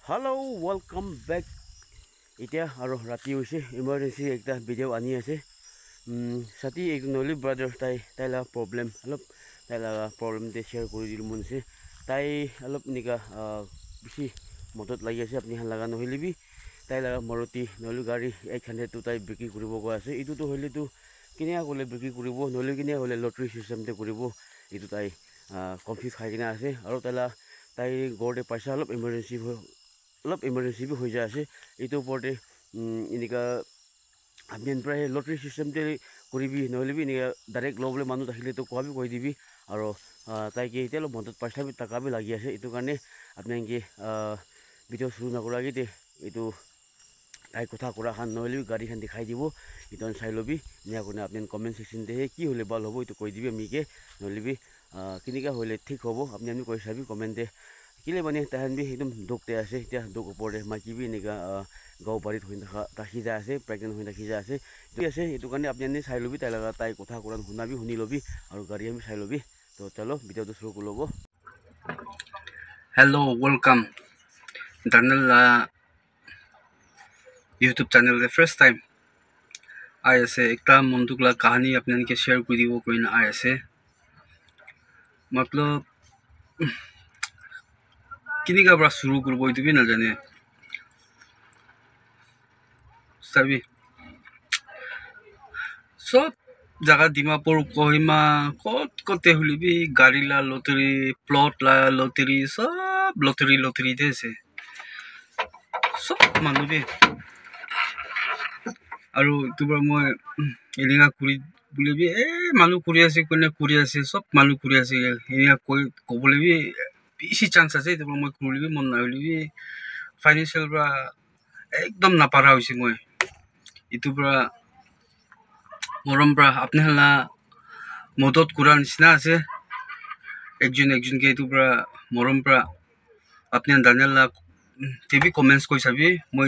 Hello, welcome back. এতিয়া আৰু ৰাতি হৈছে ইমাৰ্জেঞ্চি একটা ভিডিঅ' আনি আছে সাথী এক নলি ব্ৰাদাৰ তাই লা প্ৰব্লেম অলপ তাই লা প্ৰব্লেমতে শ্বেয়াৰ কৰি দিলোঁ মন আছে তাই অলপ নিকা বেছি মদত লাগি আছে আপুনি হান লগা নহ'লেবি তাই লা মাৰুতি নলি গাড়ী 800 টো তাই বিক্ৰী কৰিব গৈ আছে এইটোতো হ'লেতো কিনে ক'লে বিক্ৰী কৰিব নহ'লে কিনে হ'লে লটাৰী চিষ্টেমতে কৰিব এইটো তাই কনফিউজ খাই কিনে আছে আৰু তাই গড়তে পইচা অলপ ইমাৰ্জেঞ্চি भी হৈ যায় আছে এইটো ওপৰতে এনেকা আপনি প্ৰায় লটাৰী চিষ্টেমতে কৰিবি নহ'লে এনেকা ডাইৰেক্ট ল'বলৈ মানুহ আহিলেতো কোৱাবি কৈ দিবি আৰু তাইকে এতিয়া অলপ মদত পইচা টাকা भी লাগি আছে এইটো কাৰণে আপোনালোকে ভিডিঅ' শুৰু নকৰাৰ আগতে এইটো তাই কথা কৰা খান নহ'লে গাড়ীখন দেখাই দিব এইটো চাই ল'বি নিয়াকোনে আপুনি কমেণ্ট ছেকশ্যনতে কি হ'লে ভাল হ'ব এইটো কৈ দিবি আমিকে নহ'লে কেনেকুৱা হ'লে ঠিক হ'ব আপুনি কৈ চাবি কমেণ্টে কিলে মানে তাহান বি একদম দুখতে আছে এতিয়া দুখ ওপৰতে মাইকী বি এনেকা গাঁও বাৰীত হৈ ৰাখি যায় আছে প্ৰেগনেণ্ট হৈ ৰাখি যায় আছে এইটো কাৰণে আপুনি চাই ল'বি তাই লগা তাই কথা কোৰান শুনি ল'বি আৰু গাড়ী আমি চাই ল'বি তো চলো ভিডিঅ'টো শুৰু কৰি ল'ব Hello, welcome. Daniel YouTube channel the first time. I say ekta mondukla kahani apne ke share kuri dibo koi na I say. मतलब किनी का बड़ा शुरू करबो itu भी ना जाने सभी सब जगह दिमापुर कोहिमा कोते हुली भी गाड़ी ला लॉटरी प्लॉट ला लॉटरी सब लॉटरी दे से सब मानु भी আৰু তোমাৰ মই এলিগা কুৰি বুলি বি মানুহ কৰি আছে কোনে কৰি আছে সব মানুহ কৰি আছে এয়া ক'বলৈ বি বেছি চান্স আছে তোমাৰ মই কৰিবি মন নাইলিবি ফাইনেন্সিয়েল পৰা একদম নাপাৰা হৈছে মই ইটো পৰা মৰম পৰা আপুনি হলা মদত কৰা নিচিনা আছে একজনকে ইটো পৰা মৰম পৰা আপুনি দানিয়েল টিভি কমেন্টস কৈ চাবি মই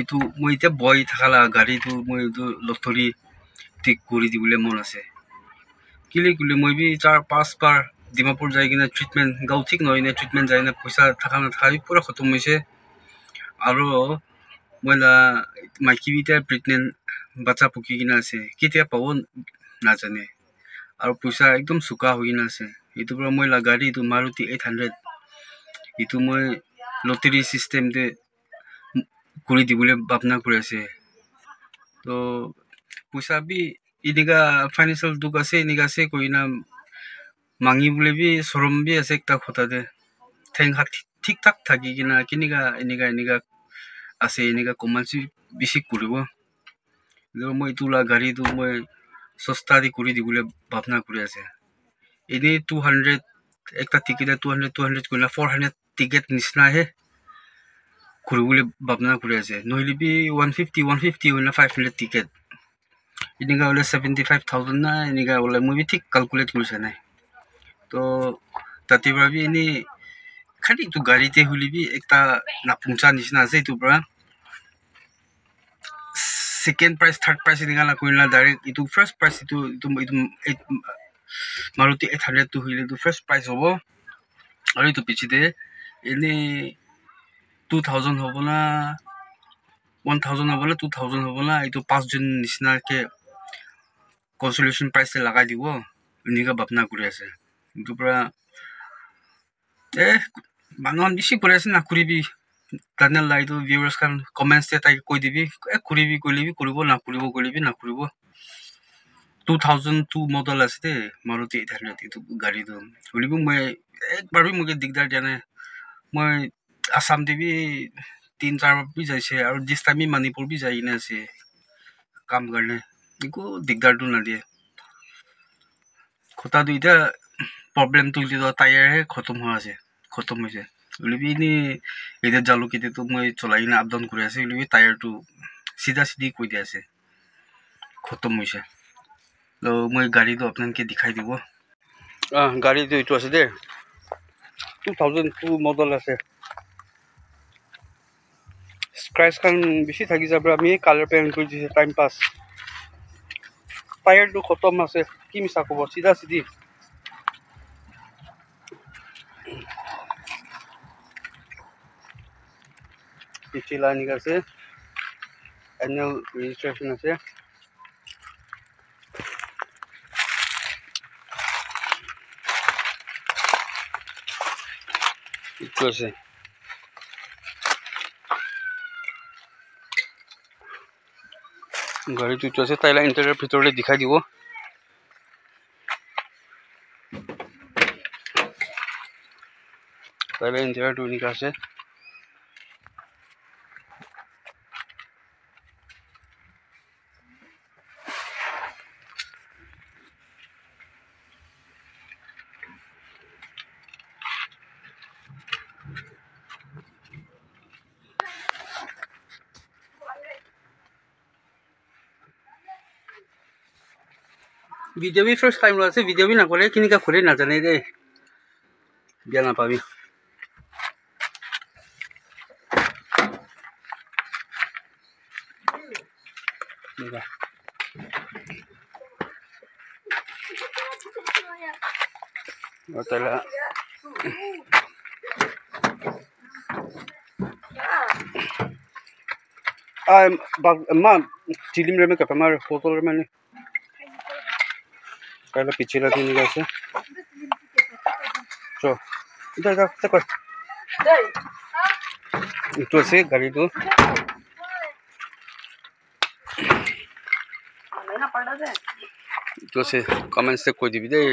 এতিয়া বয় থাকালা গাড়ীটো মই এইটো লটাৰী ঠিক কৰি দিবলৈ মন আছে কিলে মই বি 4-5 বাৰ ডিমাপুৰ যাই কিনে ট্ৰিটমেন্ট গাঁও ঠিক নহয় নে ট্ৰিটমেন্ট যায় না পইচা থাকা না থাকি পুৰা খতম হৈছে আৰু মই মাইকী বিটা প্ৰেগনেন্ট বাচ্চা পকি কিনে আছে কেতিয়া পাব নাজানে আৰু পইচা একদম সুকা হৈ কিনে আছে এইটো পৰা মই গাড়ী এইটো মাৰুতি 800 এইটো মই লটাৰী সিস্টেম দে কৰি দিবলৈ ভাবনা কৰি আছে তো পইচা বি ইনিকা ফাইনেন্সিয়েল দুখ আছে ইনিকা আছে কইনা মাঙি বলে বি শরম বি আছে একটা কথা দে ঠেং হাত ঠিক ঠাক থাকি কিনা কিনিকা ইনিকা আছে ইনিকা কমান্সি বেছি কৰিব মই তুলা গাড়ী তো মই সস্তা দি কৰি দিবলৈ ভাবনা কৰি আছে এনে 200 একটা টিকেট 200 কইনা 400 টিকেট নিচিনা হে কৰিবলৈ ভাবনা কৰি আছে নহলি বি 150 কইনা 500 টিকেট ইনিকা হলে 75000 না ইনিকা হলে মই ঠিক ক্যালকুলেট কৰিছে নাই তো তাতে ভাবি এনে খালি তো গাড়ীতে হলিবি একটা নাপুংচা নিচিনা আছে ইটো পৰা সেকেন্ড প্ৰাইস থাৰ্ড প্ৰাইস ইনিকা না কইনা ডাইৰেক্ট ইটো ফাৰ্স্ট প্ৰাইস ইটো মাৰুতি 800 তো হইলে তো ফাৰ্স্ট প্ৰাইস হবো আৰু ইটো পিছিতে এনে 2000 হবো না 1000 হবো না 2000 হবো না ইটো 5 জন নিচিনা কে কনসোলেশন প্রাইস লাগাই দিব ইনিকা ভাবনা কৰি আছে ইটো পৰা মানুহ বেছি কৰি আছে না কৰিবি দানিয়েল লাইটো ভিউয়াৰ্স খান কমেন্টস তে তাই কৈ দিবি কৰিবি কলিবি কৰিব না কৰিব কলিবি না কৰিব 2002 মডেল আছে মাৰুতি 800 ইটো গাড়ী তো হলিবি মই একবাৰ বি মোক দিগদাৰ জানে মই আসাম দেবি 3-4 বাৰ বি যাইছে আৰু দিস টাইম মণিপুৰ বি যাই কিনে আছে কাম কাৰণে ইকো দিগদাৰটো না দিয়ে খটা দুইটা প্রবলেম তুলি তো টায়ার হে খতম হয়েছে হলিবি নি এদের জালুকিতে তো মই চলাই না আপ ডাউন করে আছে হলিবি টায়ার তো সিধা সিধি কই দিয়ে আছে খতম হয়েছে তো মই গাড়ি তো আপনাকে দেখাই দিব গাড়ি তো এইটো আছে দে 2002 মডেল আছে স্ক্র্যাচ খান বেশি থাকি যাব আমি কালার পেইন্ট কৰি দিছে টাইম পাস টায়ার তো খতম আছে কি মিছা কব সিধা সিধি পিছিলা এনেকা আছে এনুৱেল ৰেজিষ্ট্ৰেশ্যন আছে এইটো আছে গাড়ীটো এইটো আছে তাইলা ইণ্টাৰিয়ৰ ভিতৰলৈ দেখাই দিব তাইলা ইণ্টাৰিয়ৰটো এনেকা আছে ভিডিঅ' বি ফাৰ্ষ্ট টাইম আছে ভিডিঅ' বি নকৰে কেনেকৈ ঘূৰে নাজানে দেই বেয়া নাপাবি তাইলা মা চিলিম ৰেমে কাপে মাৰ ফটো মানে তাইলা পিছিলা এনেকা আছে চ ইধৰ যা কৰ এইটো আছে গাড়ীটো এইটো আছে কমেণ্টছ কৈ দিবি দেই